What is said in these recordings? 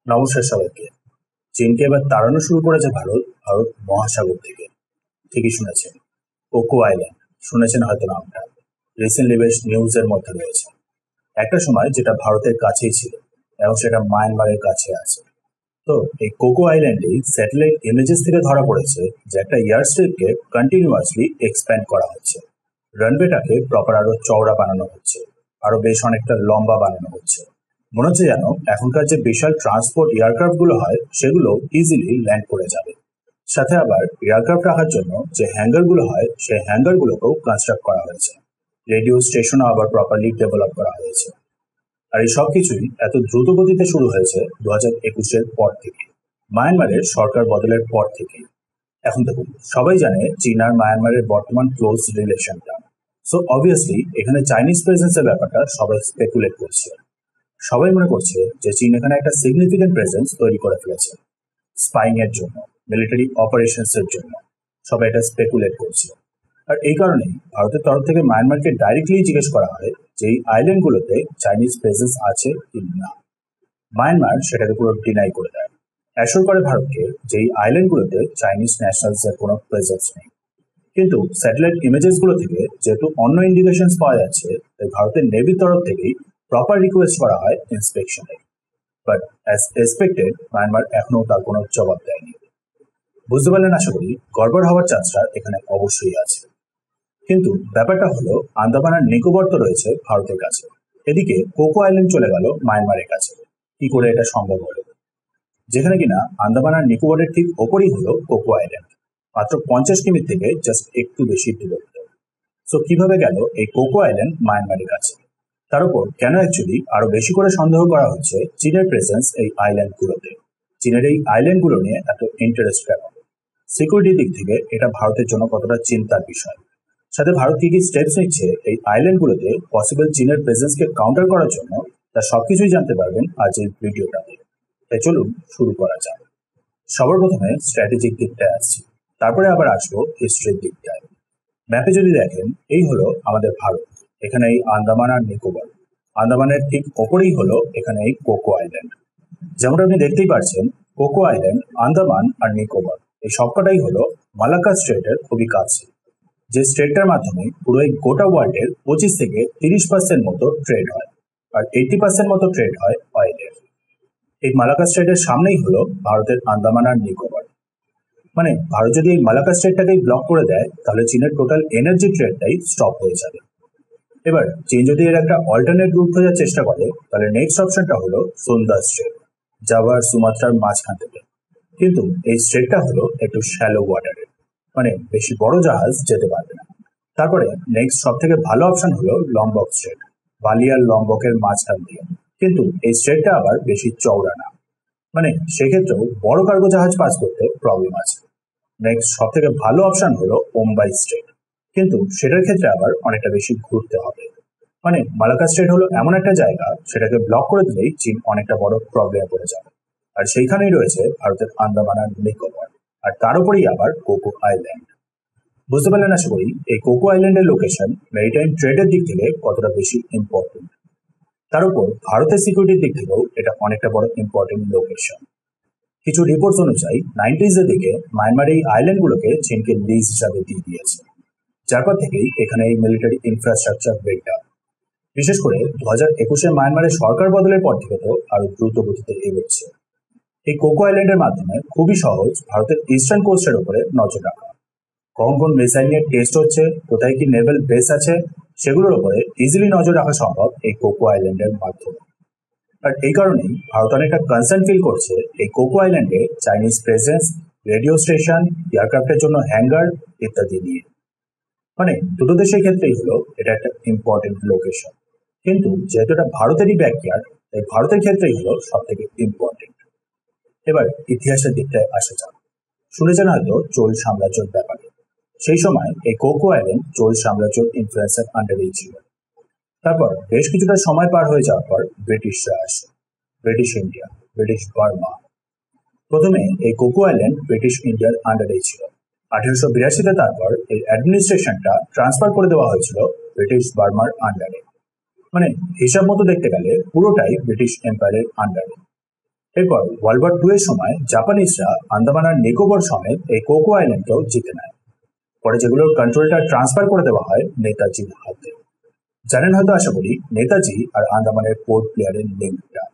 নমস্কার সবাইকে। চীনকে এবার তাড়ানো শুরু করেছে ভারত ভারত মহাসাগর থেকে। ঠিকই শুনেছেন, কোকো আইল্যান্ড শুনেছেন হয়তো নামটা। রিসেন্টলি বেশ নিউজের মধ্যে রয়েছে। একটা সময় যেটা ভারতের কাছেই ছিল এবং সেটা মায়ানমারের কাছে আছে। তো এই কোকো আইল্যান্ডেই স্যাটেলাইট ইমেজেস থেকে ধরা পড়েছে যে একটা এয়ার স্ট্রিপকে কন্টিনিউয়াসলি এক্সপ্যান্ড করা হচ্ছে। রানওয়েটাকে প্রপার আরো চওড়া বানানো হচ্ছে, আরো বেশ অনেকটা লম্বা বানানো হচ্ছে। মনে হচ্ছে যেন এখনকার যে বিশাল ট্রান্সপোর্ট এয়ারক্রাফট গুলো হয় সেগুলো ইজিলি ল্যান্ড করে যাবে। সাথে আবার এয়ারক্রাফট রাখার জন্য যে হ্যাঙ্গার গুলো হয় সেই হ্যাঙ্গার গুলোকেও কনস্ট্রাক্ট করা হয়েছে। রেডিও স্টেশনও আবার প্রপারলি ডেভেলপ করা হয়েছে। আর এই সবকিছুই এত দ্রুত গতিতে শুরু হয়েছে 2021-এর পর থেকে, মায়ানমারের সরকার বদলের পর থেকেই। এখন দেখুন, সবাই জানে চীন আর মায়ানমারের বর্তমান ক্লোজ রিলেশনটা। সো অবভিয়াসলি এখানে চাইনিজ প্রেজেন্সের ব্যাপারটা সবাই স্পেকুলেট করছে। সবাই মনে করছে যে চীন এখানে একটা সিগনিফিকেন্ট প্রেজেন্স তৈরি করে ফেলেছে স্পাইং এর জন্য, মিলিটারি অপারেশনস এর জন্য। সবাই এটা স্পেকুলেট করছে। আর এই কারণেই ভারতের তরফ থেকে মায়ানমারকে ডাইরেক্টলি জিজ্ঞেস করা হয় যে এই আইল্যান্ডগুলোতে চাইনিজ প্রেজেন্স আছে কি না। মায়ানমার সেটাকে পুরো ডিনাই করে দেয়, অ্যাসিওর করে ভারতকে যে এই আইল্যান্ডগুলোতে চাইনিজ ন্যাশনালস এর কোনো প্রেজেন্স নেই। কিন্তু স্যাটেলাইট ইমেজেস গুলো থেকে যেহেতু অন্য ইন্ডিকেশন পাওয়া যাচ্ছে, তাই ভারতের নেভির তরফ থেকেই প্রপার রিকোয়েস্ট করা হয় ইন্সপেকশনের। বাট অ্যাজ এক্সপেক্টেড মায়ানমার এখনো তার কোনো জবাব দেয়নি। বুঝতে পারলেন আশা করি, গড়বড় হওয়ার চান্সটা এখানে অবশ্যই আছে। কিন্তু ব্যাপারটা হলো, আন্দামান আর নিকোবর তো রয়েছে ভারতের কাছে, এদিকে কোকো আইল্যান্ড চলে গেল মায়ানমারের কাছে। কি করে এটা সম্ভব হলো? যেখানে কিনা আন্দামান আর নিকোবরের ঠিক ওপরই হলো কোকো আইল্যান্ড, মাত্র 50 কিমি থেকে জাস্ট একটু বেশি দূরত্ব। সো কিভাবে গেল এই কোকো আইল্যান্ড মায়ানমারের কাছে? তার উপর কেন অ্যাকচুয়ালি আরো বেশি করে সন্দেহ করা হচ্ছে চীনের প্রেজেন্স এই আইল্যান্ড গুলোতে? চীনের এই আইল্যান্ড গুলো নিয়ে এত ইন্টারেস্ট কেন? সিকিউরিটি দিক থেকে এটা ভারতের জন্য কতটা চিন্তার বিষয়? সাথে ভারত কি কি স্টেপস নিচ্ছে এই আইল্যান্ড গুলোতে পসিবল চীনের প্রেজেন্সকে কাউন্টার করার জন্য, তা সবকিছুই জানতে পারবেন আজ এই ভিডিওটাতে। তাই চলুন শুরু করা যাক। সবার প্রথমে স্ট্র্যাটেজিক দিকটায় আসছি, তারপরে আবার আসবো হিস্ট্রির দিকটায়। ম্যাপে যদি দেখেন, এই হলো আমাদের ভারত। এখানে এই আন্দামান আর নিকোবর। আন্দামানের ঠিক ওপরেই হলো এখানে এই কোকো আইল্যান্ড। যেমনটা আপনি দেখতেই পাচ্ছেন, কোকো আইল্যান্ড, আন্দামান আর নিকোবর এই সবকটাই হলো মালাক্কা স্ট্রেটের খুবই কাছে। যে স্ট্রেটটার মাধ্যমে পুরো এই গোটা ওয়ার্ল্ডের 25 থেকে 30% মতো ট্রেড হয়, আর 80% মতো ট্রেড হয় অয়েলের। এই মালাক্কা স্ট্রেটের সামনেই হলো ভারতের আন্দামান আর নিকোবর। মানে ভারত যদি এই মালাক্কা স্ট্রেটটাকেই ব্লক করে দেয়, তাহলে চীনের টোটাল এনার্জি ট্রেডটাই স্টপ হয়ে যাবে। এবার চীন যদি এর একটা অল্টারনেট রুট খোঁজার চেষ্টা করে, তাহলে নেক্সট অপশনটা হলো সুন্দর স্ট্রেট, জাভা আর সুমাত্রার মাঝখান থেকে। কিন্তু এই স্ট্রেটটা হলো একটু শ্যালো ওয়াটারের, মানে বেশি বড় জাহাজ যেতে পারবে না। তারপরে নেক্সট সব থেকে ভালো অপশন হলো লম্বক স্ট্রেট, বালি আর লম্বকের মাঝখান দিয়ে। কিন্তু এই স্ট্রেটটা আবার বেশি চওড়া না, মানে সেক্ষেত্রেও বড় কার্গো জাহাজ পাস করতে প্রবলেম আছে। নেক্সট সব থেকে ভালো অপশন হলো মুম্বাই স্ট্রেট, কিন্তু সেটার ক্ষেত্রে আবার অনেকটা বেশি ঘুরতে হবে। মানে মালাক্কা স্ট্রেট হলো এমন একটা জায়গা, সেটাকে ব্লক করে দিলেই চীন অনেকটা বড় প্রবলেমে পড়ে যাবে। আর সেইখানেই রয়েছে ভারতের আন্দামান আর নিকোবর, আর তার উপরেই আবার কোকো আইল্যান্ড। বুঝতে পারলেন আশা করি এই কোকো আইল্যান্ডের লোকেশন মেরিটাইম ট্রেডের দিক থেকে কতটা বেশি ইম্পর্টেন্ট। তার উপর ভারতের সিকিউরিটির দিক থেকেও এটা অনেকটা বড় ইম্পর্টেন্ট লোকেশন। কিছু রিপোর্টস অনুযায়ী 90s এর দিকে মায়ানমার এই আইল্যান্ডগুলোকে চীনকে লিজ হিসাবে দিয়ে দিয়েছে, যার পর থেকেই এখানে এই মিলিটারি ইনফ্রাস্ট্রাকচার বিল্ড আপ। বিশেষ করে 2021-এ মায়ানমারের সরকার বদলের পর থেকে তো আরো দ্রুত গতিতে এগোচ্ছে। এই কোকো আইল্যান্ডের মাধ্যমে খুবই সহজ ভারতের ইস্টার্ন কোস্টের উপরে নজর রাখা। কখন কোন মিসাইল নিয়ে টেস্ট হচ্ছে, কোথায় কি নেভেল বেস আছে, সেগুলোর উপরে ইজিলি নজর রাখা সম্ভব এই কোকো আইল্যান্ডের মাধ্যমে। আর এই কারণেই ভারত অনেকটা কনসার্ন ফিল করছে এই কোকো আইল্যান্ডে চাইনিজ প্রেজেন্স, রেডিও স্টেশন, এয়ারক্রাফটের জন্য হ্যাঙ্গার ইত্যাদি নিয়ে। মানে দুটো দেশের ক্ষেত্রেই হলো এটা একটা ইম্পর্টেন্ট লোকেশন। কিন্তু যেহেতু এটা ভারতেরই ব্যাকইয়ার্ড, তাই ভারতের ক্ষেত্রেই হলো সব থেকে ইম্পর্টেন্ট। এবার ইতিহাসের দিকটায় আসা যাক। শুনেছেন হয়তো চোল সাম্রাজ্যের ব্যাপারে। সেই সময় এই কোকো আইল্যান্ড চোল সাম্রাজ্যের ইনফ্লুয়েন্সের আন্ডারেই ছিল। তারপর বেশ কিছুটা সময় পার হয়ে যাওয়ার পর ব্রিটিশরা আসে, ব্রিটিশ ইন্ডিয়া, ব্রিটিশ বার্মা। প্রথমে এই কোকো আইল্যান্ড ব্রিটিশ ইন্ডিয়ার আন্ডারেই ছিল। 1882-তে তারপর এই অ্যাডমিনিস্ট্রেশনটা ট্রান্সফার করে দেওয়া হয়েছিল ব্রিটিশ বার্মার আন্ডারে। মানে হিসাব মতো দেখতে গেলে পুরোটাই ব্রিটিশ এম্পায়ারের আন্ডারে। এরপর ওয়ার্ল্ড ওয়ার টু এর সময় জাপানিজরা আন্দামান আর নিকোবর সমেত এই কোকো আইল্যান্ডকেও জিতে নেয়। পরে যেগুলোর কন্ট্রোলটা ট্রান্সফার করে দেওয়া হয় নেতাজির হাতে। জানেন হয়তো আশা করি নেতাজি আর আন্দামানের পোর্ট প্লেয়ারের লিঙ্কটা।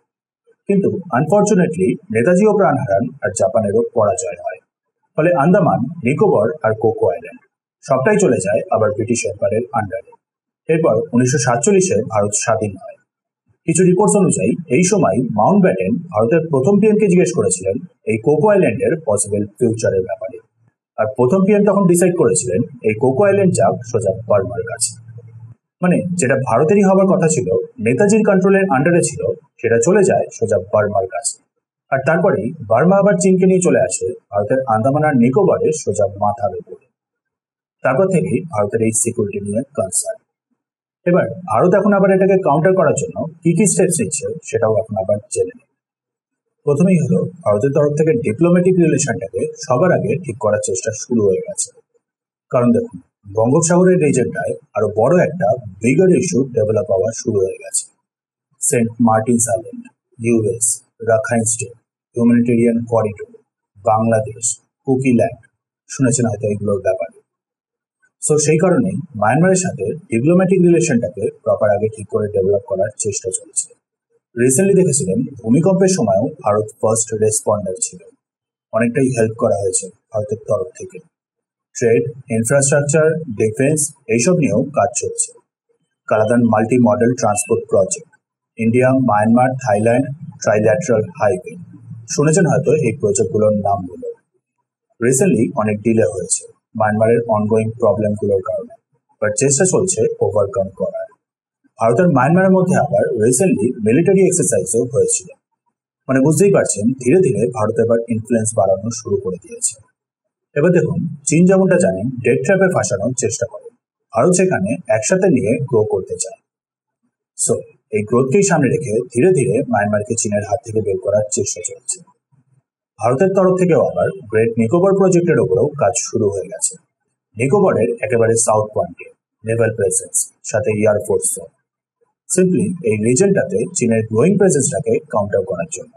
কিন্তু আনফর্চুনেটলি নেতাজিও প্রাণ হারান আর জাপানেরও পরাজয় হয়। ফলে আন্দামান, নিকোবর আর কোকো আইল্যান্ড সবটাই চলে যায় আবার ব্রিটিশ এম্পায়ারের আন্ডারে। এরপর 1947-এ ভারত স্বাধীন হয়। কিছু রিপোর্টস অনুযায়ী এই সময় মাউন্ট ব্যাটেন ভারতের প্রথম পিএমকে জিজ্ঞেস করেছিলেন এই কোকো আইল্যান্ডের পসিবল ফিউচারের ব্যাপারে। আর প্রথম পিএম তখন ডিসাইড করেছিলেন এই কোকো আইল্যান্ড যাক সোজা বার্মার কাছে। মানে যেটা ভারতেরই হবার কথা ছিল, নেতাজির কন্ট্রোলের আন্ডারে ছিল, সেটা চলে যায় সোজা বার্মার কাছে। আর তারপরেই বার্মা আবার চীনকে নিয়ে চলে আসে ভারতের আন্দামান আর নিকোবরের সোজা মাথার উপরে। তারপর থেকেই ভারতের এই সিকিউরিটি নিয়ে কনসার্ন। এবার ভারত এখন আবার এটাকে কাউন্টার করার জন্য কি কি স্টেপস নিচ্ছে সেটাও এখন আবার জেনে নিই। প্রথমেই হলো ভারতের তরফ থেকে ডিপ্লোম্যাটিক রিলেশনটাকে সবার আগে ঠিক করার চেষ্টা শুরু হয়ে গেছে। কারণ দেখুন, বঙ্গোপসাগরের রিজনটায় আরো বড় একটা বিগার ইস্যু ডেভেলপ হওয়া শুরু হয়ে গেছে। Saint Martin's Island, US, Rakhine state, humanitarian corridor, Bangladesh, Kukiland, শুনেছেন হয়তো এগুলোর ব্যাপারে। সো সেই কারণেই মায়ানমারের সাথে ডিপ্লোম্যাটিক রিলেশনটাকে প্রপার আগে ঠিক করে ডেভেলপ করার চেষ্টা চলছে। রিসেন্টলি দেখেছিলেন ভূমিকম্পের সময়ও ভারত ফার্স্ট রেসপন্ডার ছিল। অনেকটাই হেল্প করা হয়েছে ভারতের তরফ থেকে। ট্রেড, ইনফ্রাস্ট্রাকচার, ডিফেন্স এইসব নিয়েও কাজ চলছে। Kaladan multi modal transport project, India, Myanmar, Thailand trilateral highway, শুনেছেন হয়তো এই প্রজেক্টগুলোর নামগুলো। রিসেন্টলি অনেক ডিলে হয়েছে মায়ানমারের অনগোয়িং প্রবলেমগুলোর কারণে, বাট চেষ্টা চলছে ওভারকাম করার। ভারতের মায়ানমারের মধ্যে আবার রিসেন্টলি মিলিটারি এক্সারসাইজও হয়েছিল। মানে বুঝতেই পারছেন ধীরে ধীরে ভারত এবার ইনফ্লুয়েন্স বাড়ানো শুরু করে দিয়েছে। এবার দেখুন, চীন যেমনটা জানেন ডেট ট্র্যাপে ফাঁসানোর চেষ্টা করে, ভারত সেখানে একসাথে নিয়ে গ্রো করতে চায়। সো এই গ্রোথকেই সামনে রেখে ধীরে ধীরে মায়ানমারকে চীনের হাত থেকে বের করার চেষ্টা চলছে। ভারতের তরফ থেকেও আবার গ্রেট নিকোবর প্রজেক্টের উপরেও কাজ শুরু হয়ে গেছে। নিকোবরের একেবারে সাউথ পয়েন্টে নেভাল প্রেজেন্স, সাথে এয়ারফোর্স। সিম্পলি এই রিজনটাতে চীনের গ্রোয়িং প্রেজেন্সটাকে কাউন্টার করার জন্য।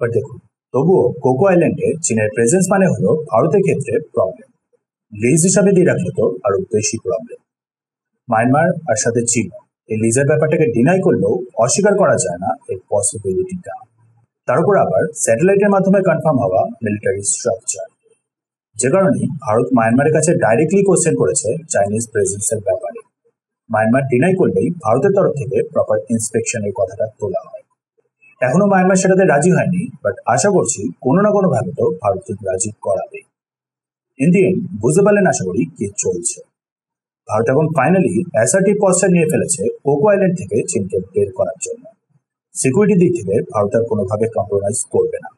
বাট দেখুন, তবুও কোকো আইল্যান্ডে চীনের প্রেজেন্স মানে হলো ভারতের ক্ষেত্রে প্রবলেম। লিজ হিসাবে দিয়ে রাখলে তো আরো বেশি প্রবলেম। মায়ানমার আর সাথে চীন এই লিজের ব্যাপারটাকে ডিনাই করলেও অস্বীকার করা যায় না এর পসিবিলিটিটা। তার উপর আবার স্যাটেলাইটের মাধ্যমে কনফার্ম হওয়া মিলিটারি স্ট্রাকচার, যে কারণে ভারত মায়ানমারের কাছে ডাইরেক্টলি কোশ্চেন করেছে চাইনিজ প্রেজেন্সের ব্যাপারে। মায়ানমার ডিনাই করলেই ভারতের তরফ থেকে প্রপার ইন্সপেকশনের কথাটা তোলা হয়। এখনো মায়ানমার সেটাতে রাজি হয়নি, বাট আশা করছি কোনো না কোনো ভাবে তো ভারতকে রাজি করাবে। ইন দি এন্ড বুঝতে পারলেন আশা করি কি চলছে। ভারত এখন ফাইনালি অ্যাসার্টিভ পস্টার নিয়ে ফেলেছে কোকো আইল্যান্ড থেকে চীনকে বের করার জন্য। সিকিউরিটির দিক থেকে ভারত আর কোনোভাবে কম্প্রোমাইজ করবে না।